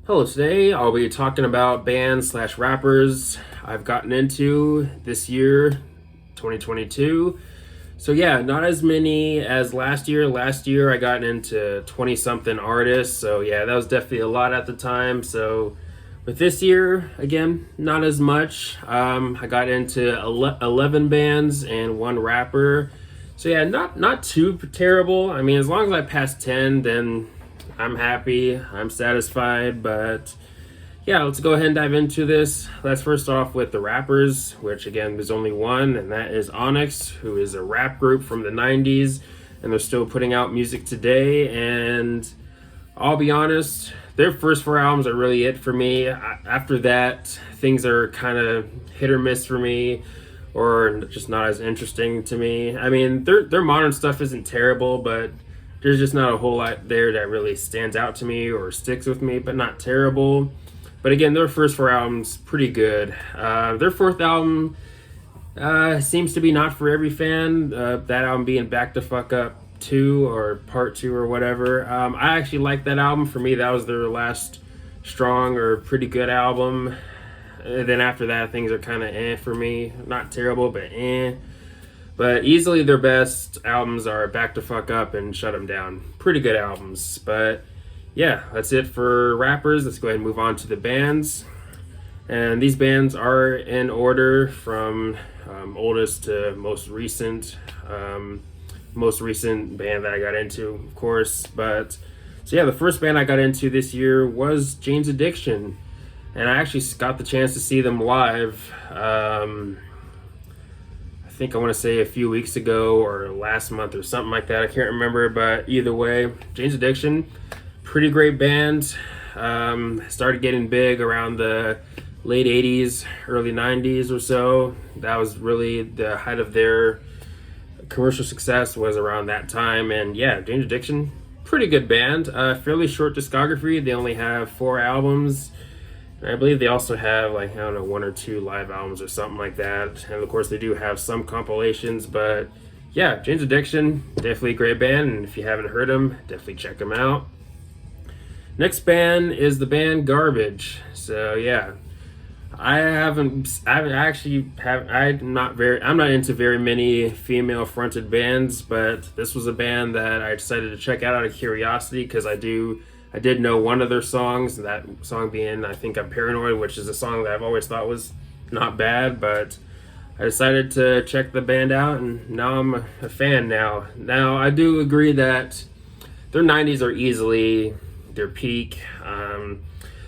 Hello, today I'll be talking about bands slash rappers I've gotten into this year, 2022. So yeah, not as many as last year. Last year I got into 20 something artists. So yeah, that was definitely a lot at the time. So with this year, again, not as much. I got into 11 bands and one rapper. So yeah, not too terrible. I mean, as long as I pass 10, then I'm happy, I'm satisfied, but yeah, let's go ahead and dive into this. Let's first off with the rappers, which again, there's only one, and that is Onyx, who is a rap group from the 90s, and they're still putting out music today. And I'll be honest, their first four albums are really it for me. After that, things are kind of hit or miss for me, or just not as interesting to me. I mean, their modern stuff isn't terrible, but there's just not a whole lot there that really stands out to me or sticks with me, but not terrible. But again, their first four albums, pretty good. Their fourth album seems to be not for every fan. That album being Back the Fuck Up 2 or Part 2 or whatever. I actually like that album. For me, that was their last strong or pretty good album. Then after that, things are kind of for me. Not terrible, but But easily their best albums are Back to Fuck Up and Shut 'Em Down. Pretty good albums. But yeah, that's it for rappers. Let's go ahead and move on to the bands. And these bands are in order from oldest to most recent. Most recent band that I got into, of course. But so yeah, the first band I got into this year was Jane's Addiction. And I actually got the chance to see them live. I think I want to say a few weeks ago or last month or something like that. I can't remember, but either way, Jane's Addiction, pretty great band. Started getting big around the late 80s, early 90s or so. That was really the height of their commercial success, was around that time. And yeah, Jane's Addiction, pretty good band. Fairly short discography. They only have 4 albums. I believe they also have, like, I don't know, 1 or 2 live albums or something like that. And of course, they do have some compilations. But yeah, Jane's Addiction, definitely a great band. And if you haven't heard them, definitely check them out. Next band is the band Garbage. So yeah, I'm not into very many female fronted bands, but this was a band that I decided to check out of curiosity because I did know one of their songs, that song being I Think I'm Paranoid, which is a song that I've always thought was not bad, but I decided to check the band out, and now I'm a fan now. Now, I do agree that their 90s are easily their peak.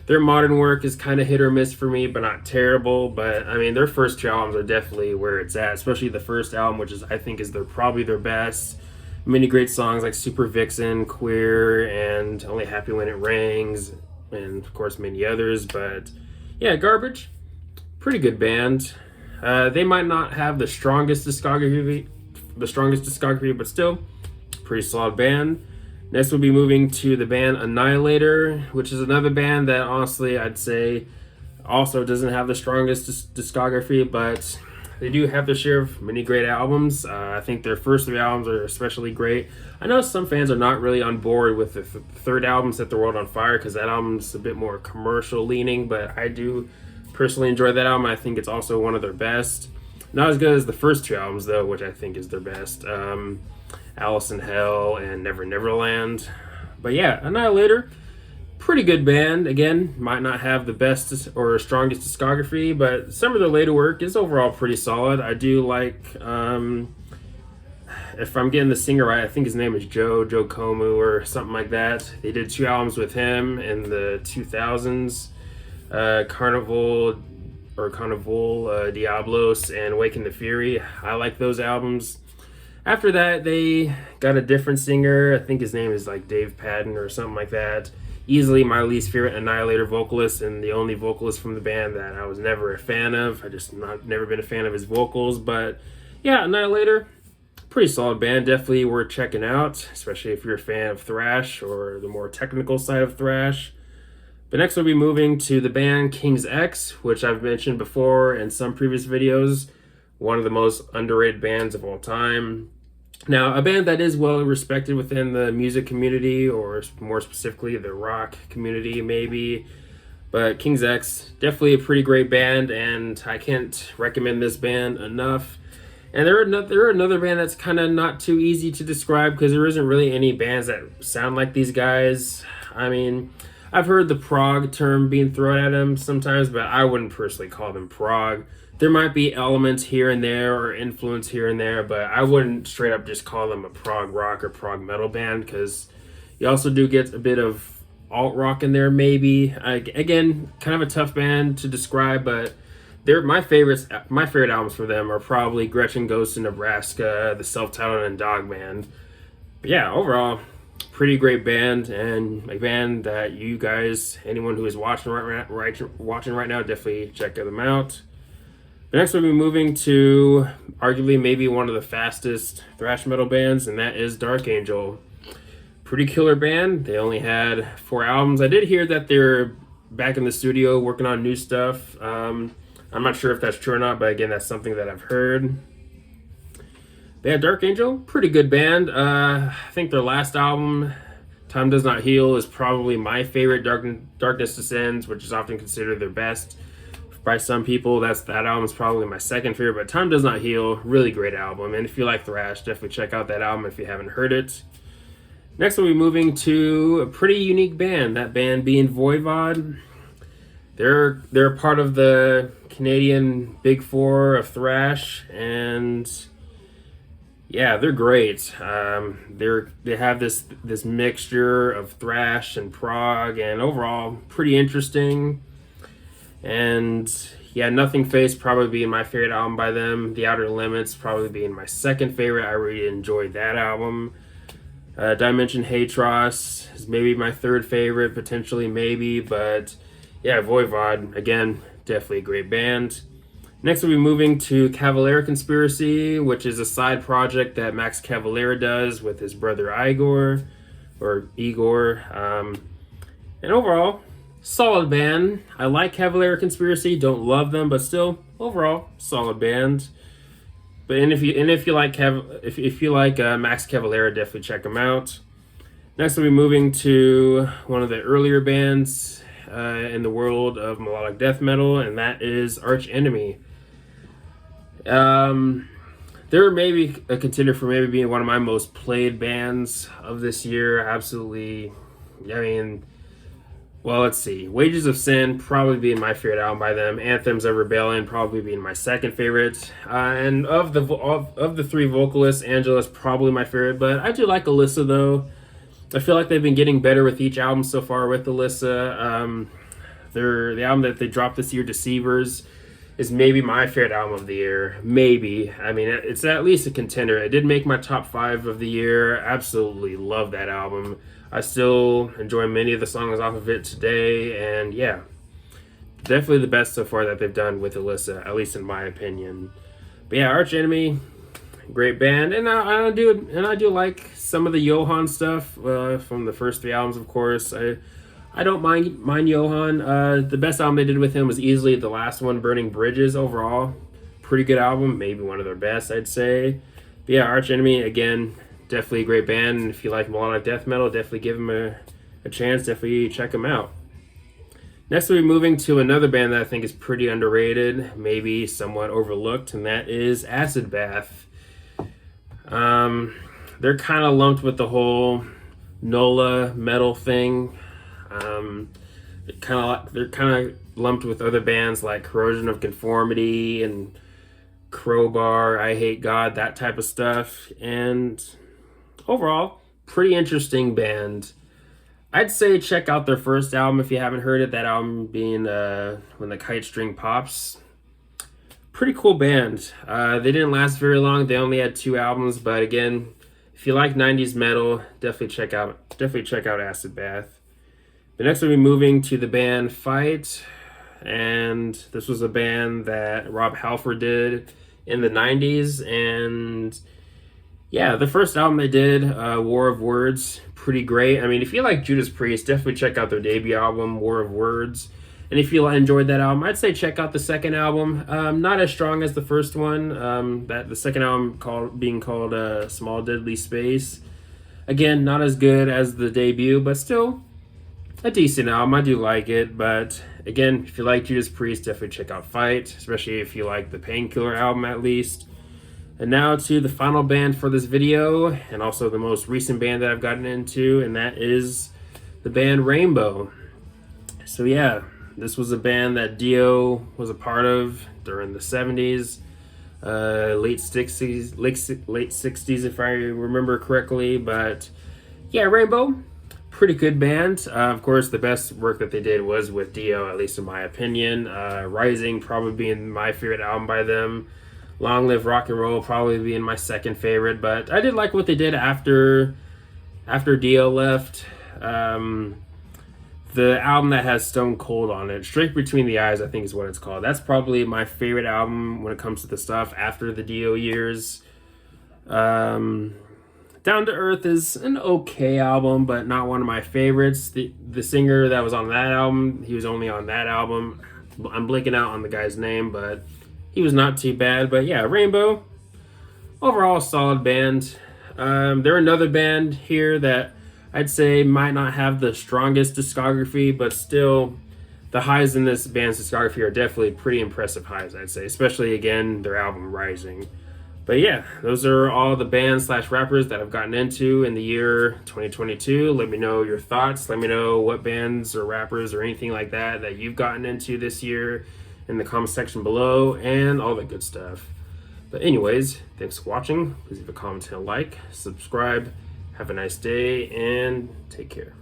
Their modern work is kind of hit or miss for me, but not terrible. But I mean, their first 2 albums are definitely where it's at, especially the first album, which is I think is probably their best. Many great songs like Super Vixen, Queer, and Only Happy When It Rings, and of course many others. But yeah, Garbage, pretty good band. They might not have the strongest discography, but still, pretty solid band. Next, we'll be moving to the band Annihilator, which is another band that honestly I'd say also doesn't have the strongest discography, but they do have their share of many great albums. I think their first 3 albums are especially great. I know some fans are not really on board with the third album, Set the World on Fire, because that album's a bit more commercial leaning, but I do personally enjoy that album. I think it's also one of their best. Not as good as the first 2 albums, though, which I think is their best. Alice in Hell and Never Neverland. But yeah, Annihilator, pretty good band. Again, might not have the best or strongest discography, but some of their later work is overall pretty solid. I do like, if I'm getting the singer right, I think his name is Joe Comu or something like that. They did 2 albums with him in the 2000s, Carnival Diablos and Awaken the Fury. I like those albums. After that, they got a different singer. I think his name is like Dave Padden or something like that. Easily my least favorite Annihilator vocalist, and the only vocalist from the band that I was never a fan of. Never been a fan of his vocals. But yeah, Annihilator, pretty solid band. Definitely worth checking out, especially if you're a fan of thrash or the more technical side of thrash. But next we'll be moving to the band King's X, which I've mentioned before in some previous videos. One of the most underrated bands of all time. Now, a band that is well respected within the music community, or more specifically the rock community maybe. But King's X, definitely a pretty great band, and I can't recommend this band enough. And they're another band that's kind of not too easy to describe because there isn't really any bands that sound like these guys. I mean, I've heard the prog term being thrown at them sometimes, but I wouldn't personally call them prog. There might be elements here and there or influence here and there, but I wouldn't straight up just call them a prog rock or prog metal band because you also do get a bit of alt rock in there maybe. Again, kind of a tough band to describe, but they're my favorites. My favorite albums for them are probably Gretchen Goes to Nebraska, the self-titled, and Dogman. But yeah, overall, pretty great band, and a band that you guys, anyone who is watching right now, definitely check them out. But next we'll be moving to arguably maybe one of the fastest thrash metal bands, and that is Dark Angel. Pretty killer band. They only had 4 albums. I did hear that they're back in the studio working on new stuff. I'm not sure if that's true or not, but again, that's something that I've heard. But yeah, Dark Angel, pretty good band. I think their last album, Time Does Not Heal, is probably my favorite. Darkness Descends, which is often considered their best by some people. That album is probably my second favorite, but Time Does Not Heal, really great album. And if you like thrash, definitely check out that album if you haven't heard it. Next, we'll be moving to a pretty unique band, that band being Voivod. They're part of the Canadian Big Four of thrash, and yeah, they're great. They have this mixture of thrash and prog, and overall pretty interesting. And yeah, Nothing Faced probably being my favorite album by them. The Outer Limits probably being my second favorite. I really enjoyed that album. Dimension Hatros is maybe my third favorite, potentially maybe, but yeah, Voivod, again, definitely a great band. Next we'll be moving to Cavalera Conspiracy, which is a side project that Max Cavalera does with his brother Igor. And overall, solid band. I like Cavalera Conspiracy, don't love them, but still, overall, solid band. But if you like Max Cavalera, definitely check them out. Next we'll be moving to one of the earlier bands in the world of melodic death metal, and that is Arch Enemy. They're maybe a contender for maybe being one of my most played bands of this year. Absolutely. I mean, well, let's see. Wages of Sin probably being my favorite album by them. Anthems of Rebellion probably being my second favorite. And of the 3 vocalists, Angela's probably my favorite. But I do like Alyssa though. I feel like they've been getting better with each album so far with Alyssa. The album that they dropped this year, Deceivers, is maybe my favorite album of the year. Maybe. I mean, it's at least a contender. It did make my top 5 of the year. Absolutely love that album. I still enjoy many of the songs off of it today. And yeah, definitely the best so far that they've done with Alyssa, at least in my opinion. But yeah, Arch Enemy, great band. And I do like some of the Johan stuff from the first 3 albums, of course. I don't mind Johan. The best album they did with him was easily the last one, Burning Bridges. Overall, pretty good album, maybe one of their best, I'd say. But yeah, Arch Enemy, again, definitely a great band. And if you like melodic death metal, definitely give them a chance. Definitely check them out. Next, we'll be moving to another band that I think is pretty underrated, maybe somewhat overlooked, and that is Acid Bath. They're kind of lumped with the whole NOLA metal thing. They're kind of lumped with other bands like Corrosion of Conformity and Crowbar, I Hate God, that type of stuff. And overall, pretty interesting band. I'd say check out their first album if you haven't heard it. That album being When the Kite String Pops. Pretty cool band. They didn't last very long. They only had 2 albums, but again, if you like 90s metal, definitely check out Acid Bath. But next we'll be moving to the band Fight, and this was a band that Rob Halford did in the 90s, and yeah, the first album they did, War of Words, pretty great. I mean, if you like Judas Priest, definitely check out their debut album, War of Words. And if you enjoyed that album, I'd say check out the second album. Not as strong as the first one. The second album called Small Deadly Space. Again, not as good as the debut, but still a decent album. I do like it, but again, if you like Judas Priest, definitely check out Fight, especially if you like the Painkiller album at least. And now to the final band for this video, and also the most recent band that I've gotten into, and that is the band Rainbow. So yeah, this was a band that Dio was a part of during the 70s, late 60s if I remember correctly. But yeah, Rainbow, pretty good band. Of course, the best work that they did was with Dio, at least in my opinion. Rising probably being my favorite album by them. Long Live Rock and Roll probably being my second favorite, but I did like what they did after Dio left. The album that has Stone Cold on it, Straight Between the Eyes, I think is what it's called. That's probably my favorite album when it comes to the stuff after the Dio years. Down to Earth is an okay album, but not one of my favorites. The singer that was on that album, he was only on that album. I'm blanking out on the guy's name, but he was not too bad. But yeah, Rainbow, overall solid band. They're another band here that I'd say might not have the strongest discography, but still the highs in this band's discography are definitely pretty impressive highs, I'd say, especially again their album Rising. But yeah, those are all the bands slash rappers that I've gotten into in the year 2022. Let me know your thoughts. Let me know what bands or rappers or anything like that you've gotten into this year in the comment section below, and all that good stuff. But anyways, thanks for watching. Please leave a comment and a like, subscribe. Have a nice day and take care.